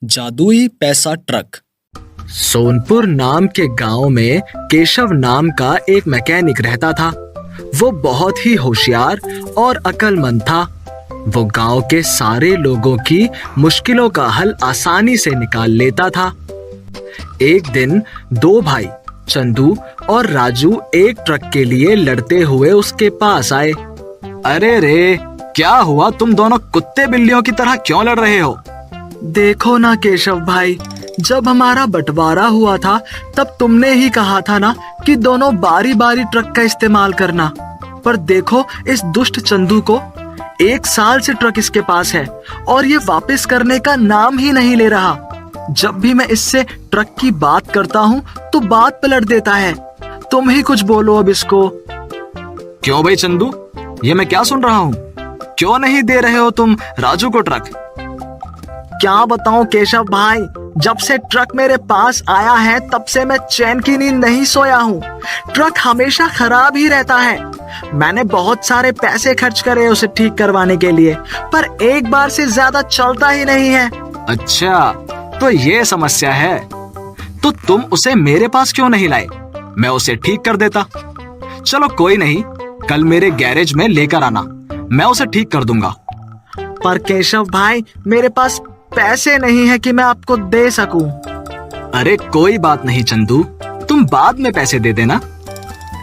जादुई पैसा ट्रक। सोनपुर नाम के गांव में केशव नाम का एक मैकेनिक रहता था। वो बहुत ही होशियार और अक्लमंद था। वो गांव के सारे लोगों की मुश्किलों का हल आसानी से निकाल लेता था। एक दिन दो भाई चंदू और राजू एक ट्रक के लिए लड़ते हुए उसके पास आए। अरे रे, क्या हुआ? तुम दोनों कुत्ते बिल्लियों की तरह क्यों लड़ रहे हो? देखो ना केशव भाई, जब हमारा बंटवारा हुआ था तब तुमने ही कहा था ना कि दोनों बारी बारी ट्रक का इस्तेमाल करना। पर देखो इस दुष्ट चंदू को, 1 साल से ट्रक इसके पास है और ये वापस करने का नाम ही नहीं ले रहा। जब भी मैं इससे ट्रक की बात करता हूँ तो बात पलट देता है। तुम ही कुछ बोलो अब इसको। क्यों भाई चंदू, ये मैं क्या सुन रहा हूँ? क्यों नहीं दे रहे हो तुम राजू को ट्रक? क्या बताऊं केशव भाई, जब से ट्रक मेरे पास आया है तब से मैं चैन की नींद नहीं सोया हूँ। ट्रक हमेशा खराब ही रहता है। मैंने बहुत सारे पैसे खर्च करे उसे ठीक करवाने के लिए, पर एक बार से ज्यादा चलता ही नहीं है। अच्छा, तो ये समस्या है। तो तुम उसे मेरे पास क्यों नहीं लाए? मैं उसे ठीक कर देता। चलो कोई नहीं, कल मेरे गैरेज में लेकर आना, मैं उसे ठीक कर दूंगा। पर केशव भाई, मेरे पास पैसे नहीं है कि मैं आपको दे सकूं। अरे कोई बात नहीं चंदू, तुम बाद में पैसे दे देना।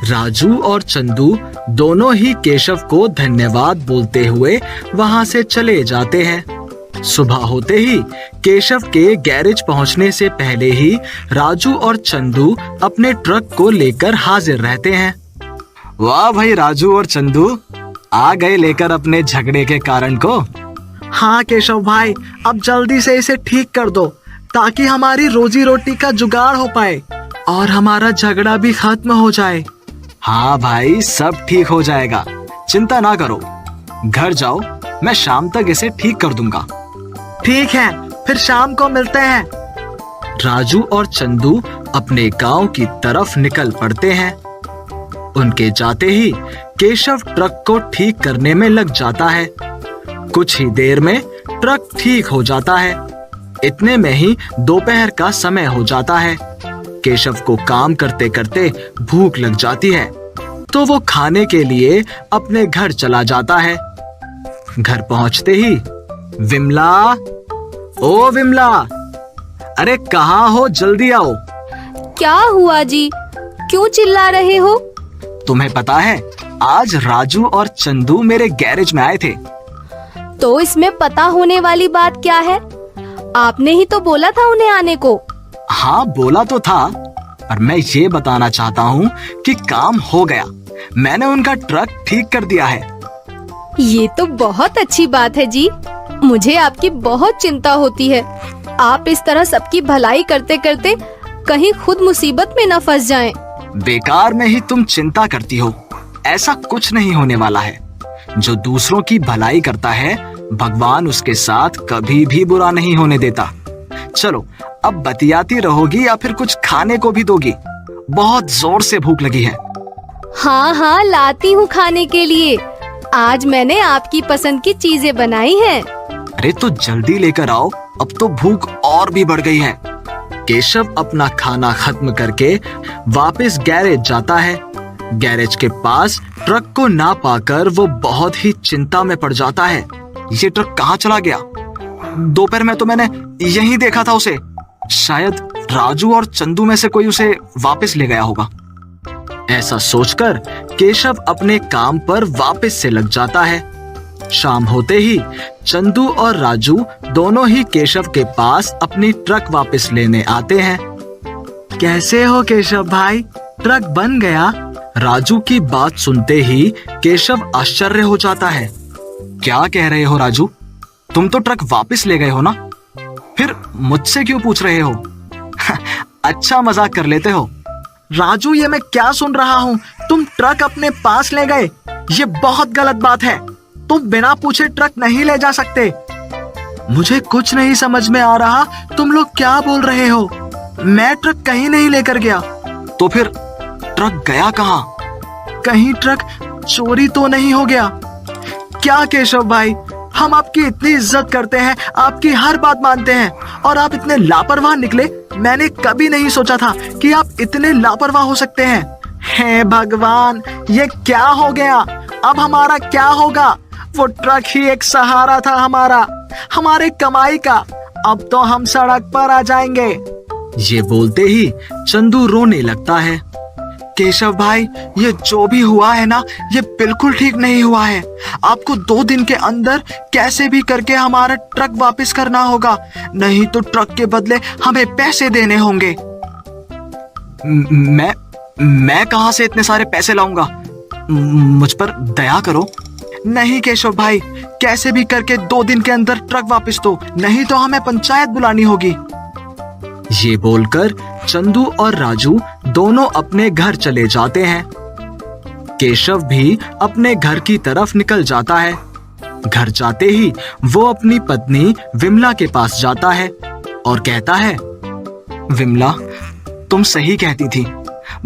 राजू और चंदू दोनों ही केशव को धन्यवाद बोलते हुए वहां से चले जाते हैं। सुबह होते ही केशव के गैरेज पहुंचने से पहले ही राजू और चंदू अपने ट्रक को लेकर हाजिर रहते हैं। वाह भाई राजू और चंदू, आ गए लेकर अपने झगड़े के कारण को। हाँ केशव भाई, अब जल्दी से इसे ठीक कर दो ताकि हमारी रोजी रोटी का जुगाड़ हो पाए और हमारा झगड़ा भी खत्म हो जाए। हाँ भाई, सब ठीक हो जाएगा, चिंता ना करो। घर जाओ, मैं शाम तक इसे ठीक कर दूंगा। ठीक है, फिर शाम को मिलते हैं। राजू और चंदू अपने गांव की तरफ निकल पड़ते हैं। उनके जाते ही केशव ट्रक को ठीक करने में लग जाता है। कुछ ही देर में ट्रक ठीक हो जाता है। इतने में ही दोपहर का समय हो जाता है। केशव को काम करते करते भूख लग जाती है, तो वो खाने के लिए अपने घर चला जाता है। घर पहुंचते ही विमला, ओ विमला, अरे कहाँ हो? जल्दी आओ। क्या हुआ जी, क्यों चिल्ला रहे हो? तुम्हें पता है, आज राजू और चंदू मेरे गैरेज में आए थे। तो इसमें पता होने वाली बात क्या है? आपने ही तो बोला था उन्हें आने को। हाँ बोला तो था, पर मैं ये बताना चाहता हूँ कि काम हो गया। मैंने उनका ट्रक ठीक कर दिया है। ये तो बहुत अच्छी बात है जी। मुझे आपकी बहुत चिंता होती है। आप इस तरह सबकी भलाई करते करते कहीं खुद मुसीबत में न फंस जाएं। बेकार में ही तुम चिंता करती हो। ऐसा कुछ नहीं होने वाला है। जो दूसरों की भलाई करता है, भगवान उसके साथ कभी भी बुरा नहीं होने देता। चलो अब बतियाती रहोगी या फिर कुछ खाने को भी दोगी? बहुत जोर से भूख लगी है। हाँ हाँ, लाती हूँ खाने के लिए। आज मैंने आपकी पसंद की चीजें बनाई हैं। अरे तो जल्दी लेकर आओ, अब तो भूख और भी बढ़ गई है। केशव अपना खाना खत्म करके वापस गैरेज जाता है। गैरेज के पास ट्रक को ना पाकर वो बहुत ही चिंता में पड़ जाता है। ये ट्रक कहाँ चला गया? दोपहर में तो मैंने यहीं देखा था उसे। शायद राजू और चंदू में से कोई उसे वापस ले गया होगा। ऐसा सोचकर केशव अपने काम पर वापस से लग जाता है। शाम होते ही चंदू और राजू दोनों ही केशव के पास अपनी ट्रक वापस लेने आते हैं। कैसे हो केशव भाई, ट्रक बन गया? राजू की बात सुनते ही केशव आश्चर्य हो जाता है। क्या कह रहे हो राजू? तुम तो ट्रक वापस ले गए हो ना? फिर मुझसे क्यों पूछ रहे हो? अच्छा मजाक कर लेते हो। राजू, ये मैं क्या सुन रहा हूँ? तुम ट्रक अपने पास ले गए? ये बहुत गलत बात है। तुम बिना पूछे ट्रक नहीं ले जा सकते। मुझे कुछ नहीं समझ में आ रहा, तुम लोग क्या बोल रहे हो? मैं ट्रक कहीं नहीं लेकर गया। तो फिर ट्रक गया कहाँ? कहीं ट्रक चोरी तो नहीं हो गया? क्या केशव भाई, हम आपकी इतनी इज्जत करते हैं, आपकी हर बात मानते हैं, और आप इतने लापरवाह निकले। मैंने कभी नहीं सोचा था कि आप इतने लापरवाह हो सकते हैं। हे भगवान, ये क्या हो गया? अब हमारा क्या होगा? वो ट्रक ही एक सहारा था हमारा, हमारे कमाई का। अब तो हम सड़क पर आ जाएंगे। ये बोलते ही चंदू रोने लगता है। केशव भाई, ये जो भी हुआ है ना, ये बिल्कुल ठीक नहीं हुआ है। आपको 2 दिन के अंदर कैसे भी करके हमारा ट्रक वापस करना होगा, नहीं तो ट्रक के बदले हमें पैसे देने होंगे। मैं कहां से इतने सारे पैसे लाऊंगा? मुझ पर दया करो। नहीं केशव भाई, कैसे भी करके 2 दिन के अंदर ट्रक वापस दो, नहीं तो हमें पंचायत बुलानी होगी। ये बोलकर चंदू और राजू दोनों अपने घर चले जाते हैं। केशव भी अपने घर की तरफ निकल जाता है। घर जाते ही वो अपनी पत्नी विमला के पास जाता है और कहता है, विमला, तुम सही कहती थी,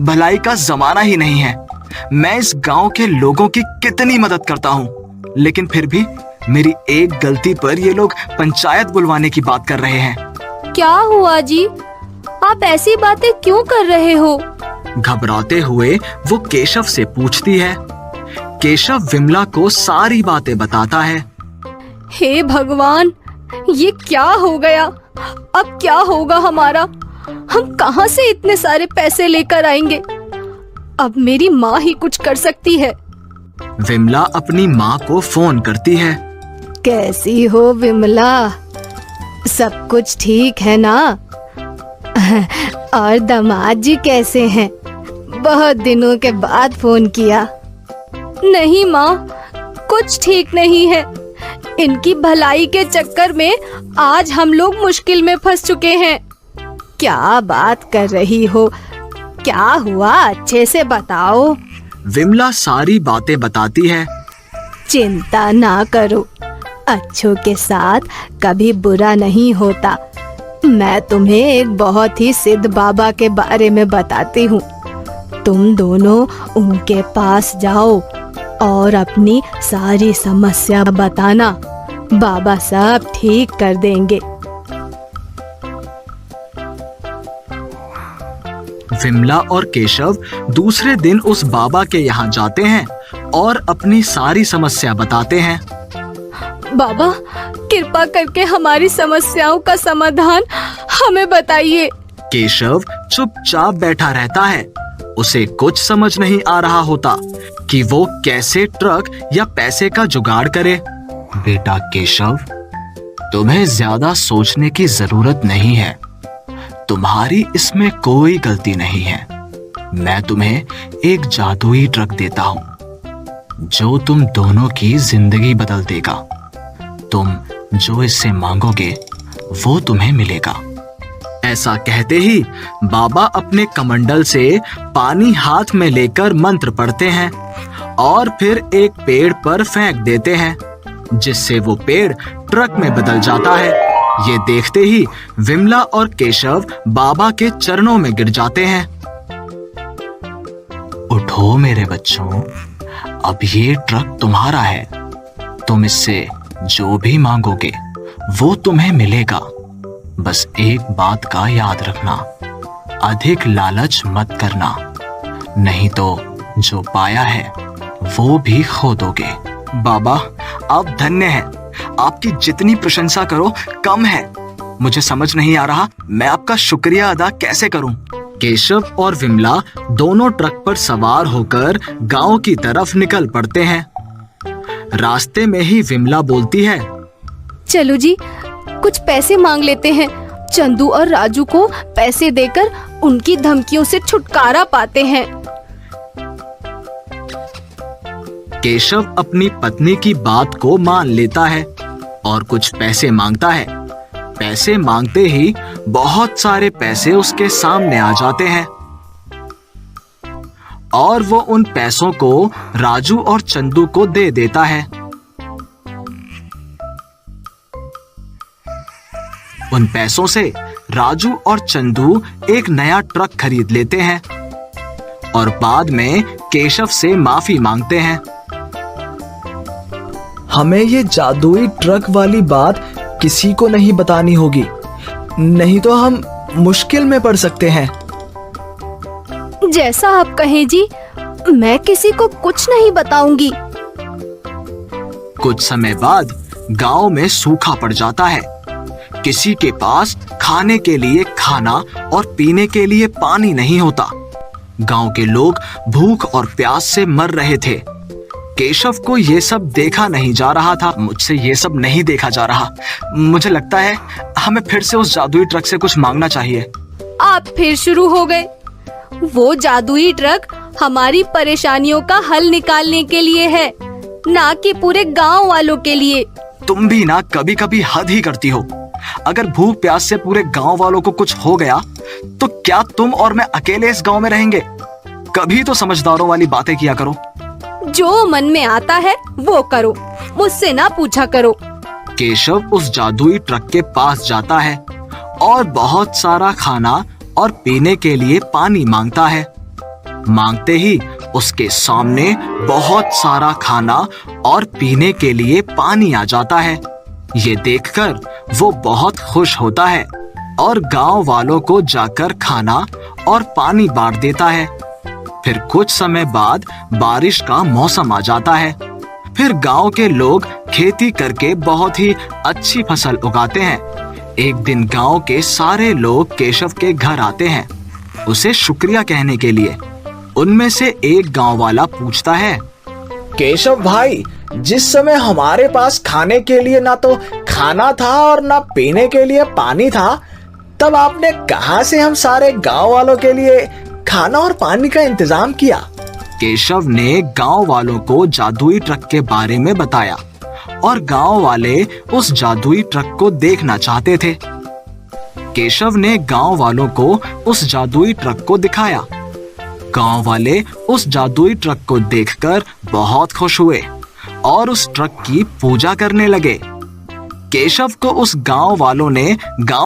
भलाई का जमाना ही नहीं है। मैं इस गांव के लोगों की कितनी मदद करता हूँ, लेकिन फिर भी मेरी एक गलती पर ये लोग पंचायत बुलवाने की बात कर रहे हैं। क्या हुआ जी? आप ऐसी बातें क्यों कर रहे हो? घबराते हुए वो केशव से पूछती है। केशव विमला को सारी बातें बताता है। हे भगवान, ये क्या हो गया? अब क्या होगा हमारा? हम कहां से इतने सारे पैसे लेकर आएंगे? अब मेरी माँ ही कुछ कर सकती है। विमला अपनी माँ को फोन करती है। कैसी हो विमला? सब कुछ ठीक है ना? और दामाद जी कैसे हैं? बहुत दिनों के बाद फोन किया। नहीं माँ, कुछ ठीक नहीं है। इनकी भलाई के चक्कर में आज हम लोग मुश्किल में फंस चुके हैं। क्या बात कर रही हो? क्या हुआ? अच्छे से बताओ। विमला सारी बातें बताती है। चिंता ना करो, अच्छों के साथ कभी बुरा नहीं होता। मैं तुम्हें एक बहुत ही सिद्ध बाबा के बारे में बताती हूँ। तुम दोनों उनके पास जाओ और अपनी सारी समस्या बताना, बाबा सब ठीक कर देंगे। विमला और केशव दूसरे दिन उस बाबा के यहाँ जाते हैं और अपनी सारी समस्या बताते हैं। बाबा, कृपा करके हमारी समस्याओं का समाधान हमें बताइए। केशव चुपचाप बैठा रहता है। उसे कुछ समझ नहीं आ रहा होता कि वो कैसे ट्रक या पैसे का जुगाड़ करे। बेटा केशव, तुम्हें ज्यादा सोचने की जरूरत नहीं है। तुम्हारी इसमें कोई गलती नहीं है। मैं तुम्हें एक जादुई ट्रक देता हूं जो तुम दोनों की जिंदगी बदल देगा। तुम जो इससे मांगोगे वो तुम्हें मिलेगा। ऐसा कहते ही बाबा अपने कमंडल से पानी हाथ में लेकर मंत्र पढ़ते हैं और फिर एक पेड़ पर फेंक देते हैं, जिससे वो पेड़ ट्रक में बदल जाता है। ये देखते ही विमला और केशव बाबा के चरणों में गिर जाते हैं। उठो मेरे बच्चों, अब ये ट्रक तुम्हारा है। तुम इससे जो भी मांगोगे वो तुम्हें मिलेगा। बस एक बात का याद रखना, अधिक लालच मत करना, नहीं तो जो पाया है वो भी खो दोगे। बाबा, आप धन्य हैं। आपकी जितनी प्रशंसा करो कम है। मुझे समझ नहीं आ रहा मैं आपका शुक्रिया अदा कैसे करूं। केशव और विमला दोनों ट्रक पर सवार होकर गांव की तरफ निकल पड़ते हैं। रास्ते में ही विमला बोलती है, चलो जी, कुछ पैसे मांग लेते हैं। चंदू और राजू को पैसे देकर उनकी धमकियों से छुटकारा पाते हैं। केशव अपनी पत्नी की बात को मान लेता है और कुछ पैसे मांगता है। पैसे मांगते ही बहुत सारे पैसे उसके सामने आ जाते हैं और वो उन पैसों को राजू और चंदू को दे देता है। उन पैसों से राजू और चंदू एक नया ट्रक खरीद लेते हैं और बाद में केशव से माफी मांगते हैं। हमें ये जादुई ट्रक वाली बात किसी को नहीं बतानी होगी, नहीं तो हम मुश्किल में पड़ सकते हैं। जैसा आप कहें जी, मैं किसी को कुछ नहीं बताऊंगी। कुछ समय बाद गांव में सूखा पड़ जाता है। किसी के पास खाने के लिए खाना और पीने के लिए पानी नहीं होता। गांव के लोग भूख और प्यास से मर रहे थे। केशव को ये सब देखा नहीं जा रहा था। मुझसे ये सब नहीं देखा जा रहा। मुझे लगता है हमें फिर से उस जादुई ट्रक से कुछ मांगना चाहिए। आप फिर शुरू हो गए। वो जादुई ट्रक हमारी परेशानियों का हल निकालने के लिए है, ना कि पूरे गांव वालों के लिए। तुम भी ना कभी कभी हद ही करती हो। अगर भूख प्यास से पूरे गांव वालों को कुछ हो गया तो क्या तुम और मैं अकेले इस गांव में रहेंगे? कभी तो समझदारों वाली बातें किया करो। जो मन में आता है वो करो, मुझसे ना पूछा करो। केशव उस जादुई ट्रक के पास जाता है और बहुत सारा खाना और पीने के लिए पानी मांगता है। मांगते ही उसके सामने बहुत सारा खाना और पीने के लिए पानी आ जाता है। ये देखकर वो बहुत खुश होता है और गांव वालों को जाकर खाना और पानी बांट देता है। फिर कुछ समय बाद बारिश का मौसम आ जाता है। फिर गांव के लोग खेती करके बहुत ही अच्छी फसल उगाते हैं। एक दिन गांव के सारे लोग केशव के घर आते हैं उसे शुक्रिया कहने के लिए। उनमें से एक गांव वाला पूछता है, केशव भाई, जिस समय हमारे पास खाने के लिए ना तो खाना था और ना पीने के लिए पानी था, तब आपने कहां से हम सारे गांव वालों के लिए खाना और पानी का इंतजाम किया? केशव ने गांव वालों को जादुई ट्रक के बारे में बताया और गांव वाले उस जादुई ट्रक को देखना चाहते थे। केशव ने गांव वालों को उस जादुई ट्रक को दिखाया। गांव वाले उस जादुई ट्रक को देखकर बहुत खुश हुए और उस ट्रक की पूजा करने लगे। केशव को उस गांव वालों ने गांव